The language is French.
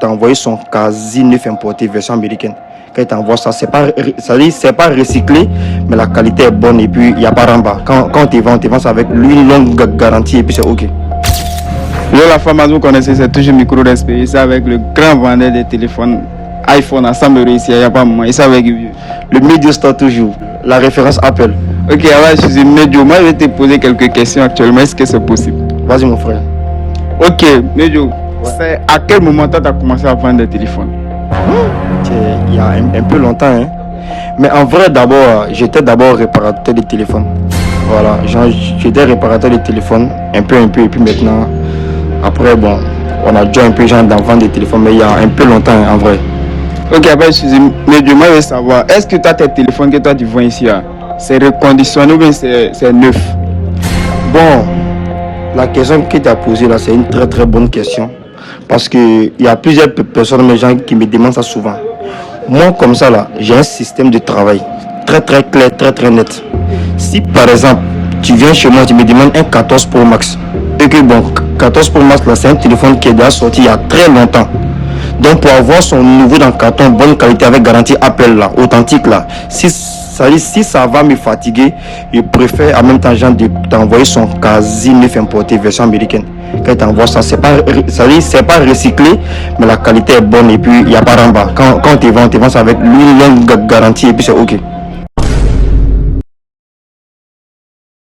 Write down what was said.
t'as envoyé son quasi neuf importé version américaine. Quand il t'envoie ça, c'est pas recyclé, mais la qualité est bonne et puis il n'y a pas ramba. Quand on te vend ça avec lui une longue garantie et puis c'est ok. La pharmacie, vous connaissez, c'est toujours micro respect. C'est avec le grand vendeur des téléphones iPhone à 100 € ici, il n'y a pas moins. Et ça avec le Medio Store toujours. La référence Apple. Ok, alors je suis Medio. Moi, je vais te poser quelques questions actuellement. Est-ce que c'est possible? Vas-y, mon frère. Ok, Medio. C'est à quel moment tu as commencé à vendre des téléphones? Il y a un peu longtemps. Hein. Mais en vrai, j'étais réparateur de téléphone. Voilà, j'étais réparateur de téléphone. Un peu. Et puis maintenant, après, bon, on a déjà un peu genre d'en vendre des téléphones. Mais il y a un peu longtemps, hein, en vrai. Ok, après, excusez-moi, moi, je veux savoir, est-ce que tu as tes téléphones que toi tu vends ici, c'est reconditionné ou bien c'est neuf? Bon, la question que tu as posée là, c'est une très très bonne question. Parce qu'il y a plusieurs personnes, mes gens qui me demandent ça souvent. Moi, comme ça là, j'ai un système de travail très très clair, très très net. Si par exemple, tu viens chez moi, tu me demandes un 14 Pro Max. Et que bon, 14 Pro Max là, c'est un téléphone qui est déjà sorti il y a très longtemps. Donc pour avoir son nouveau dans le carton, bonne qualité avec garantie Apple là, authentique là, si ça va me fatiguer, je préfère en même temps genre de t'envoyer son quasi neuf importé version américaine. Quand il t'envoie ça, c'est pas recyclé, mais la qualité est bonne et puis il n'y a pas ramba. Quand on te vend ça avec lui une longue garantie et puis c'est ok.